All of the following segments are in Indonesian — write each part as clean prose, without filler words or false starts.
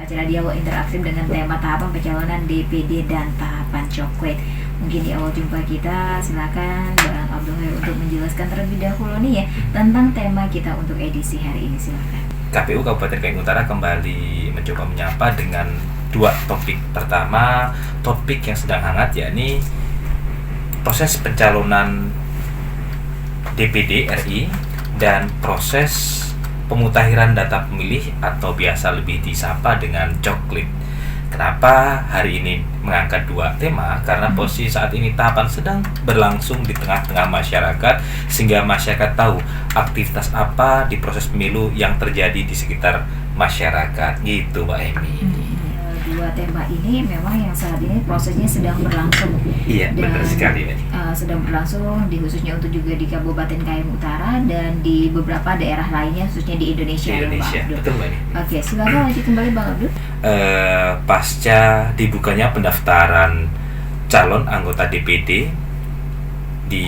acara dialog interaktif dengan tema tahapan pencalonan DPD dan tahapan coklat. Mungkin di awal jumpa kita, silakan Bang Abdul Khair untuk menjelaskan terlebih dahulu nih ya tentang tema kita untuk edisi hari ini, silakan. KPU Kabupaten Kayong Utara kembali mencoba menyapa dengan dua topik. Pertama, topik yang sedang hangat yakni proses pencalonan DPD RI dan proses pemutahiran data pemilih atau biasa lebih disapa dengan coklit. Kenapa hari ini mengangkat dua tema? Karena posisi saat ini tahapan sedang berlangsung di tengah-tengah masyarakat, sehingga masyarakat tahu aktivitas apa di proses pemilu yang terjadi di sekitar masyarakat. Gitu, Mbak Emi. Dua tema ini memang yang saat ini prosesnya sedang berlangsung. Iya, benar sekali ini. Sedang berlangsung khususnya untuk juga di Kabupaten Kayong Utara dan di beberapa daerah lainnya khususnya di Indonesia. Di Indonesia, ya, Bang Abdul. betul Mbak Emi. Oke, silakan lanjut kembali Bang Abdul. Pasca dibukanya pendaftaran calon anggota DPD di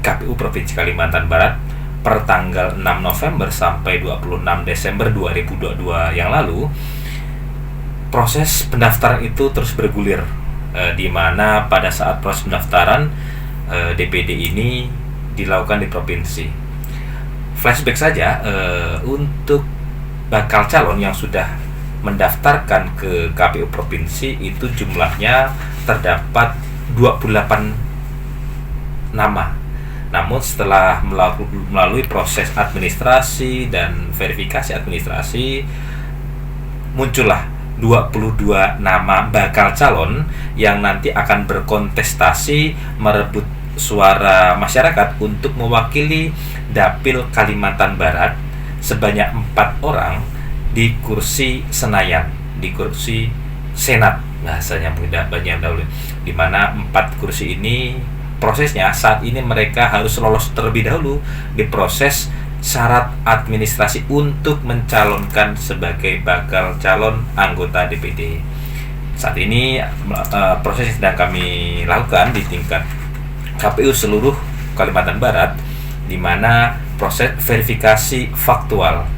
KPU Provinsi Kalimantan Barat per tanggal 6 November sampai 26 Desember 2022 yang lalu, proses pendaftaran itu terus bergulir, di mana pada saat proses pendaftaran DPD ini dilakukan di provinsi. Flashback saja, untuk bakal calon yang sudah mendaftarkan ke KPU provinsi itu jumlahnya terdapat 28 nama. Namun setelah melalui proses administrasi dan verifikasi administrasi, muncullah 22 nama bakal calon yang nanti akan berkontestasi merebut suara masyarakat untuk mewakili Dapil Kalimantan Barat sebanyak 4 orang di kursi Senayan, di kursi Senat bahasanya banyak dahulu, di mana 4 kursi ini prosesnya saat ini mereka harus lolos terlebih dahulu di proses syarat administrasi untuk mencalonkan sebagai bakal calon anggota DPD. Saat ini proses yang sedang kami lakukan di tingkat KPU seluruh Kalimantan Barat, di mana proses verifikasi faktual.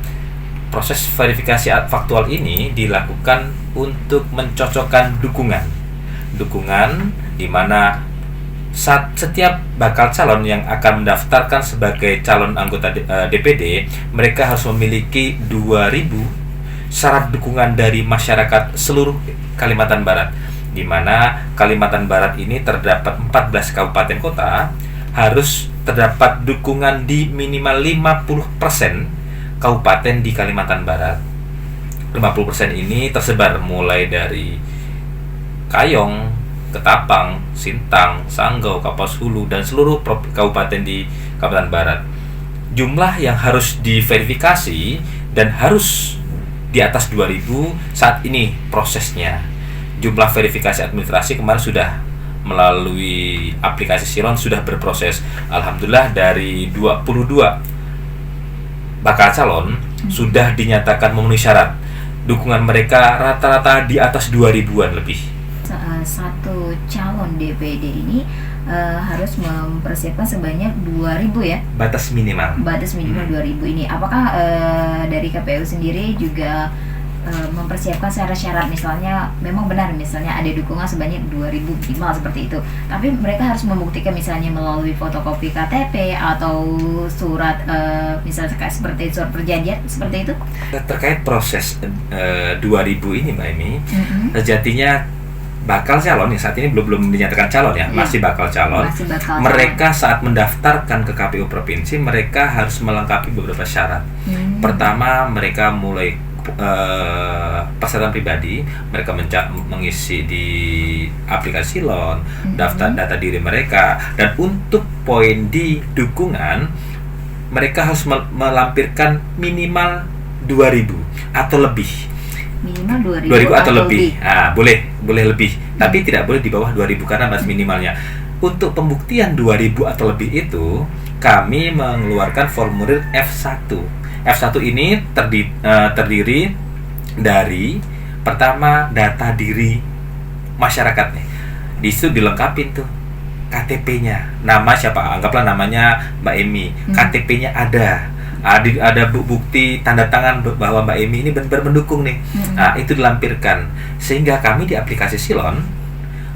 Proses verifikasi faktual ini dilakukan untuk mencocokkan dukungan di mana setiap bakal calon yang akan mendaftarkan sebagai calon anggota DPD, mereka harus memiliki 2.000 syarat dukungan dari masyarakat seluruh Kalimantan Barat, di mana Kalimantan Barat ini terdapat 14 kabupaten kota, harus terdapat dukungan di minimal 50% kabupaten di Kalimantan Barat. 50% ini tersebar mulai dari Kayong, Ketapang, Sintang, Sanggau, Kapuas Hulu, dan seluruh kabupaten di Kalimantan Barat. Jumlah yang harus diverifikasi dan harus di atas 2.000 saat ini prosesnya. Jumlah verifikasi administrasi kemarin sudah melalui aplikasi Silon sudah berproses. Alhamdulillah dari 22 bakal calon sudah dinyatakan memenuhi syarat. Dukungan mereka rata-rata di atas 2.000-an lebih. Satu calon DPD ini harus mempersiapkan sebanyak 2.000 ya? Batas minimal 2.000 ini. Apakah dari KPU sendiri juga mempersiapkan syarat-syarat, misalnya memang benar misalnya ada dukungan sebanyak 2.000 minimal seperti itu, tapi mereka harus membuktikan misalnya melalui fotokopi KTP atau surat misalnya seperti surat perjanjian seperti itu? Terkait proses 2.000 ini Mbak Emi, sejatinya bakal calon yang saat ini belum dinyatakan calon ya, masih bakal calon. Mereka saat mendaftarkan ke KPU provinsi, mereka harus melengkapi beberapa syarat. Pertama, mereka mulai persyaratan pribadi, mereka mengisi di aplikasi Silon, daftar data diri mereka, dan untuk poin di dukungan, mereka harus melampirkan minimal 2.000 atau lebih. Minimal 2.000 atau lebih. Nah, boleh lebih, tapi tidak boleh di bawah 2.000 karena batas minimalnya. Untuk pembuktian 2.000 atau lebih itu, kami mengeluarkan formulir F1. F1 ini terdiri dari pertama data diri masyarakat nih. Di situ dilengkapi tuh KTP-nya, nama siapa, anggaplah namanya Mbak Emi, KTP-nya ada, ada bukti tanda tangan bahwa Mbak Emi ini benar mendukung nih. Nah, itu dilampirkan sehingga kami di aplikasi Silon,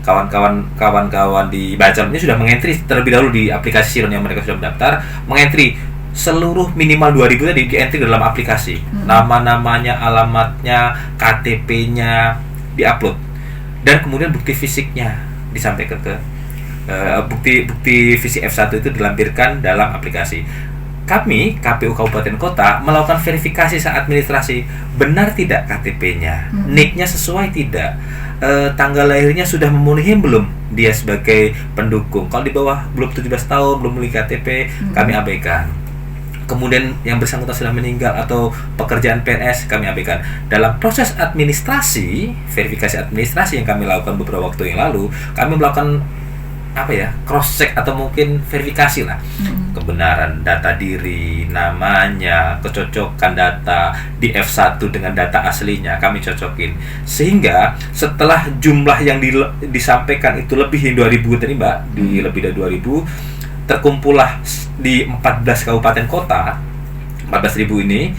kawan-kawan di Bacalon ini sudah mengentri terlebih dahulu di aplikasi Silon yang mereka sudah mendaftar, mengentri seluruh minimal 2000 tadi dientri dalam aplikasi. Nama-namanya, alamatnya, KTP-nya diupload dan kemudian bukti fisiknya disampaikan ke bukti fisik F1 itu dilampirkan dalam aplikasi. Kami KPU Kabupaten Kota melakukan verifikasi saat administrasi, benar tidak KTP-nya, NIK-nya sesuai tidak, tanggal lahirnya sudah memenuhi belum dia sebagai pendukung. Kalau di bawah belum 17 tahun, belum memiliki KTP, kami abaikan. Kemudian yang bersangkutan sudah meninggal atau pekerjaan PNS, kami abaikan. Dalam proses administrasi, verifikasi administrasi yang kami lakukan beberapa waktu yang lalu, kami melakukan cross check atau mungkin verifikasi lah, kebenaran data diri, namanya, kecocokan data di F1 dengan data aslinya kami cocokin, sehingga setelah jumlah yang disampaikan itu lebih dari 2000 tadi Mbak, di lebih dari 2000, terkumpullah di 14 kabupaten kota, 14.000 ini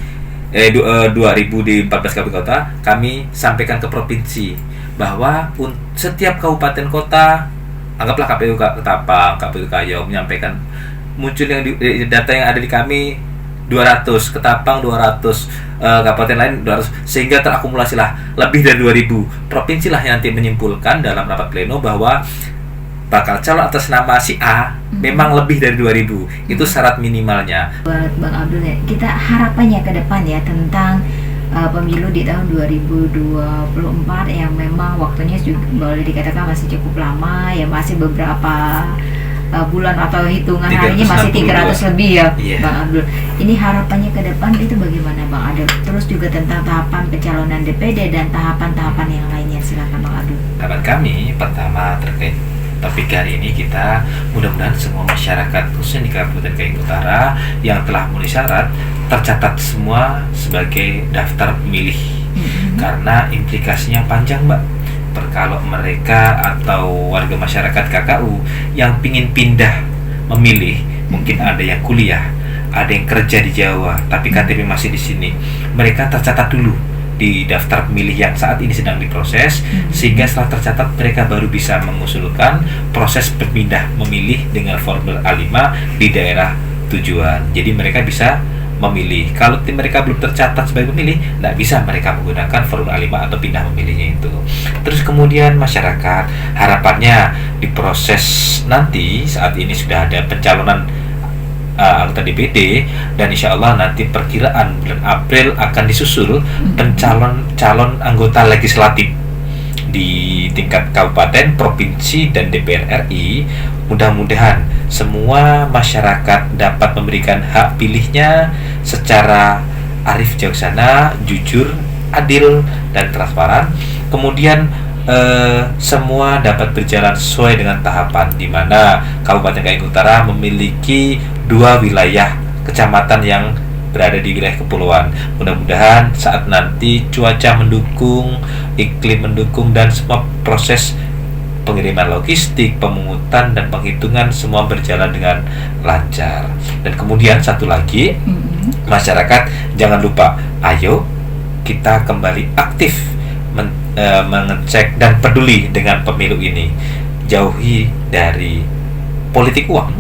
2000 di 14 kabupaten kota, kami sampaikan ke provinsi bahwa setiap kabupaten kota, anggaplah KPU Ketapang, KPU Kayong menyampaikan muncul yang data yang ada di kami 200, Ketapang 200, kabupaten lain 200, sehingga terakumulasilah lebih dari 2000. Provinsi lah yang nanti menyimpulkan dalam rapat pleno bahwa bakal calon atas nama si A memang lebih dari 2000. Itu syarat minimalnya. Buat Bang Abdul ya, kita harapannya ke depan ya tentang pemilu di tahun 2024 yang memang waktunya juga boleh dikatakan masih cukup lama ya, masih beberapa bulan atau hitungan harinya masih 300 lebih ya, Bang Abdul. Ini harapannya ke depan itu bagaimana Bang Abdul? Terus juga tentang tahapan pencalonan DPD dan tahapan-tahapan yang lainnya, silakan Bang Abdul. Harapan kami pertama terkait topik hari ini, kita mudah-mudahan semua masyarakat khususnya di Kabupaten Kayong Utara yang telah memenuhi syarat tercatat semua sebagai daftar pemilih, karena implikasinya panjang Mbak. Kalau mereka atau warga masyarakat KKU yang pingin pindah memilih, mungkin ada yang kuliah, ada yang kerja di Jawa tapi KTP masih di sini, mereka tercatat dulu di daftar pemilih yang saat ini sedang diproses, sehingga setelah tercatat mereka baru bisa mengusulkan proses berpindah memilih dengan formulir A5 di daerah tujuan. Jadi mereka bisa memilih. Kalau mereka belum tercatat sebagai pemilih, tidak bisa mereka menggunakan formulir A5 atau pindah memilihnya itu. Terus kemudian masyarakat harapannya di proses nanti, saat ini sudah ada pencalonan anggota DPD, dan insya Allah nanti perkiraan bulan April akan disusul calon anggota legislatif di tingkat kabupaten, provinsi, dan DPR RI. Mudah-mudahan semua masyarakat dapat memberikan hak pilihnya secara arif bijaksana, jujur, adil, dan transparan. Kemudian semua dapat berjalan sesuai dengan tahapan, di mana Kabupaten Kayong Utara memiliki 2 wilayah kecamatan yang berada di wilayah kepulauan. Mudah-mudahan saat nanti cuaca mendukung, iklim mendukung, dan semua proses pengiriman logistik, pemungutan, dan penghitungan semua berjalan dengan lancar. Dan kemudian satu lagi, masyarakat jangan lupa, ayo kita kembali aktif mengecek dan peduli dengan pemilu ini. Jauhi dari politik uang,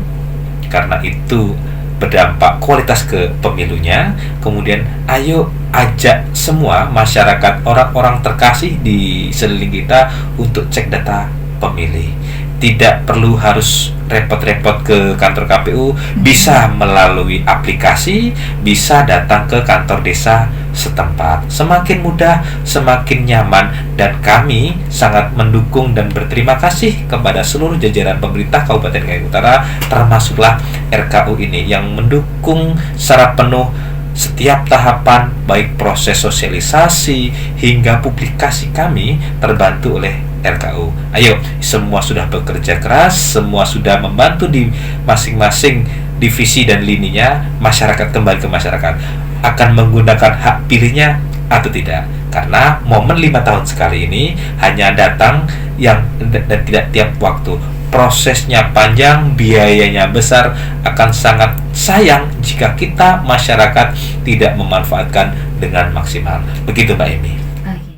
karena itu berdampak kualitas ke pemilunya. Kemudian ayo ajak semua masyarakat, orang-orang terkasih di sekeliling kita untuk cek data pemilih. Tidak perlu harus repot-repot ke kantor KPU, bisa melalui aplikasi, bisa datang ke kantor desa setempat. Semakin mudah, semakin nyaman, dan kami sangat mendukung dan berterima kasih kepada seluruh jajaran pemerintah Kabupaten Kayong Utara, termasuklah RKU ini yang mendukung secara penuh setiap tahapan, baik proses sosialisasi hingga publikasi kami terbantu oleh RKU. Ayo, semua sudah bekerja keras, semua sudah membantu di masing-masing divisi dan lininya. Masyarakat kembali ke masyarakat, akan menggunakan hak pilihnya atau tidak, karena momen 5 tahun sekali ini hanya datang dan tidak tiap waktu. prosesnya panjang, biayanya besar, akan sangat sayang jika kita masyarakat tidak memanfaatkan dengan maksimal. Begitu Mbak Emi.